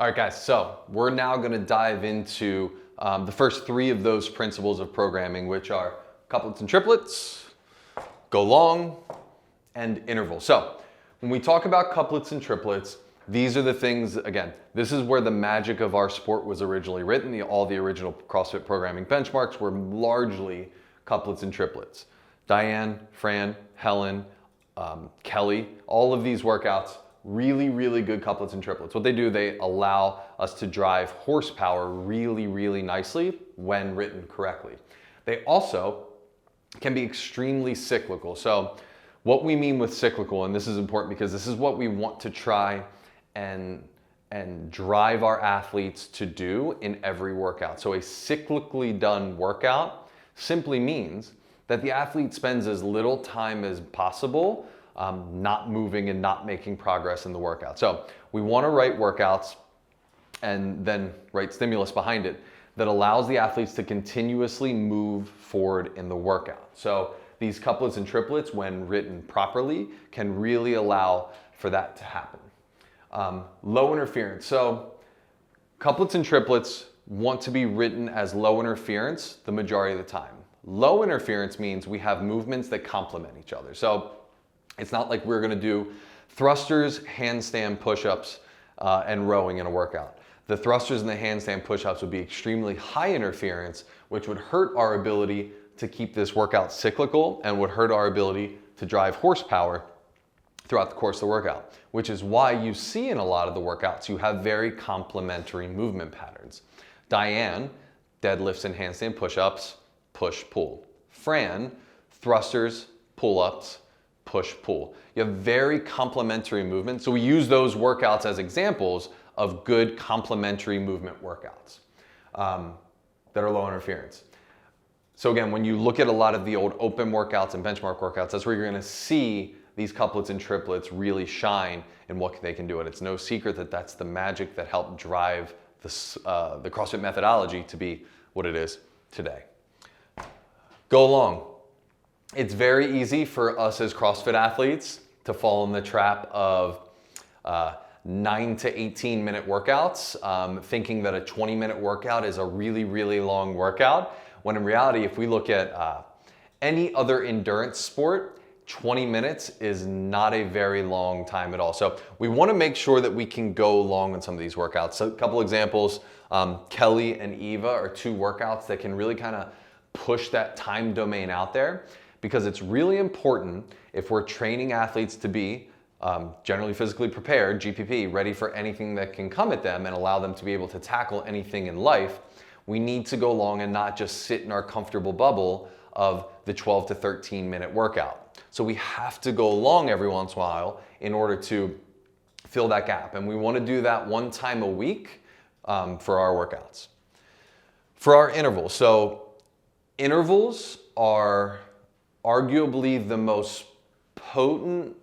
All right, guys, so we're now going to dive into the first three of those principles of programming, which are couplets and triplets, go long, and interval. So when we talk about couplets and triplets, these are the things, again, this is where the magic of our sport was originally written. All the original CrossFit programming benchmarks were largely couplets and triplets. Diane, Fran, Helen, Kelly, all of these workouts, really, really good couplets and triplets. What they do, they allow us to drive horsepower really, really nicely when written correctly. They also can be extremely cyclical. So what we mean with cyclical, and this is important because this is what we want to try and drive our athletes to do in every workout. So a cyclically done workout simply means that the athlete spends as little time as possible not moving and not making progress in the workout. So we want to write workouts and then write stimulus behind it that allows the athletes to continuously move forward in the workout. So these couplets and triplets, when written properly, can really allow for that to happen. Low interference. So couplets and triplets want to be written as low interference the majority of the time. Low interference means we have movements that complement each other. So it's not like we're going to do thrusters, handstand push-ups, and rowing in a workout. The thrusters and the handstand push-ups would be extremely high interference, which would hurt our ability to keep this workout cyclical and would hurt our ability to drive horsepower throughout the course of the workout, which is why you see in a lot of the workouts you have very complementary movement patterns. Diane, deadlifts and handstand push-ups, push-pull. Fran, thrusters, pull-ups, push-pull. You have very complementary movements. So we use those workouts as examples of good complementary movement workouts that are low interference. So again, when you look at a lot of the old open workouts and benchmark workouts, that's where you're going to see these couplets and triplets really shine in what they can do. And it's no secret that that's the magic that helped drive the CrossFit methodology to be what it is today. Go long. It's very easy for us as CrossFit athletes to fall in the trap of 9 to 18 minute workouts, thinking that a 20-minute workout is a really, really long workout, when in reality, if we look at any other endurance sport, 20 minutes is not a very long time at all. So we want to make sure that we can go long on some of these workouts. So a couple examples, Kelly and Eva are two workouts that can really kind of push that time domain out there, because it's really important if we're training athletes to be generally physically prepared, GPP, ready for anything that can come at them and allow them to be able to tackle anything in life. We need to go long and not just sit in our comfortable bubble of the 12 to 13 minute workout. So we have to go long every once in a while in order to fill that gap. And we want to do that one time a week for our workouts. For our intervals, so intervals are arguably the most potent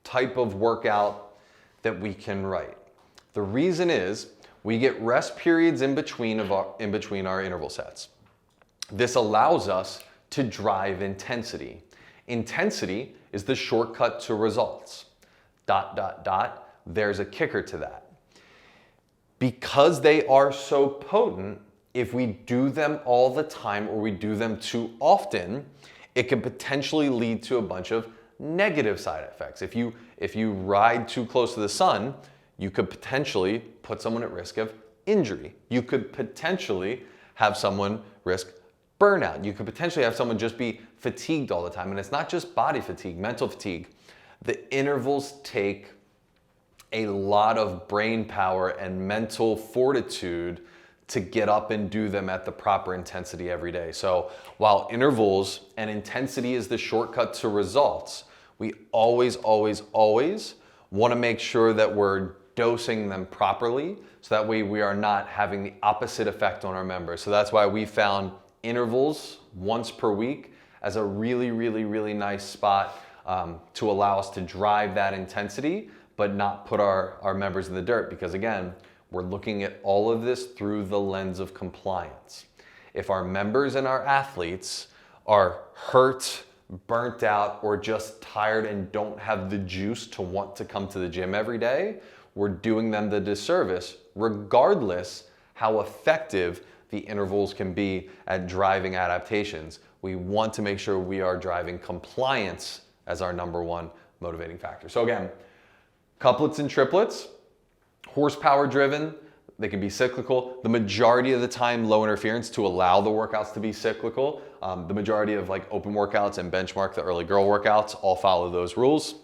type of workout that we can write. The reason is we get rest periods in between our interval sets. This allows us to drive intensity. Intensity is the shortcut to results. ... There's a kicker to that. Because they are so potent, if we do them all the time or we do them too often, it can potentially lead to a bunch of negative side effects. If you ride too close to the sun, you could potentially put someone at risk of injury. You could potentially have someone risk burnout. You could potentially have someone just be fatigued all the time. And it's not just body fatigue, mental fatigue. The intervals take a lot of brain power and mental fortitude to get up and do them at the proper intensity every day. So while intervals and intensity is the shortcut to results, we always, always, always want to make sure that we're dosing them properly, so that way we are not having the opposite effect on our members. So that's why we found intervals once per week as a really, really, really nice spot to allow us to drive that intensity, but not put our members in the dirt, because again, we're looking at all of this through the lens of compliance. If our members and our athletes are hurt, burnt out, or just tired and don't have the juice to want to come to the gym every day, we're doing them the disservice regardless how effective the intervals can be at driving adaptations. We want to make sure we are driving compliance as our number one motivating factor. So again, couplets and triplets, horsepower driven, they can be cyclical. The majority of the time, low interference to allow the workouts to be cyclical. The majority of like open workouts and benchmark, the early girl workouts, all follow those rules.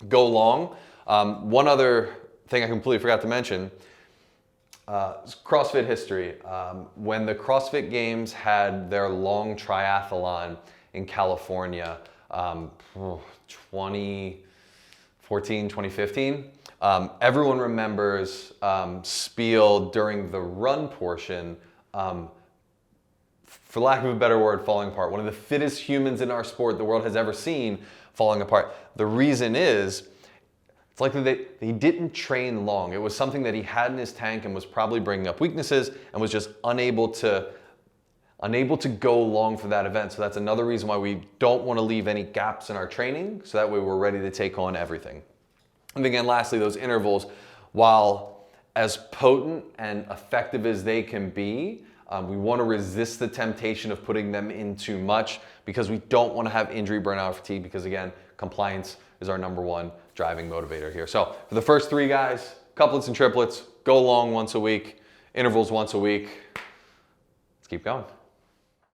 Go long. One other thing I completely forgot to mention, CrossFit history. When the CrossFit Games had their long triathlon in California, 2014, 2015, everyone remembers Spiel during the run portion, for lack of a better word, falling apart. One of the fittest humans in our sport the world has ever seen falling apart. The reason is, it's likely that he didn't train long. It was something that he had in his tank and was probably bringing up weaknesses and was just unable to go long for that event. So that's another reason why we don't want to leave any gaps in our training, so that way we're ready to take on everything. And again, lastly, those intervals, while as potent and effective as they can be, we want to resist the temptation of putting them in too much, because we don't want to have injury, burnout, fatigue, because again, compliance is our number one driving motivator here. So for the first three guys, couplets and triplets, go long once a week, intervals once a week. Let's keep going.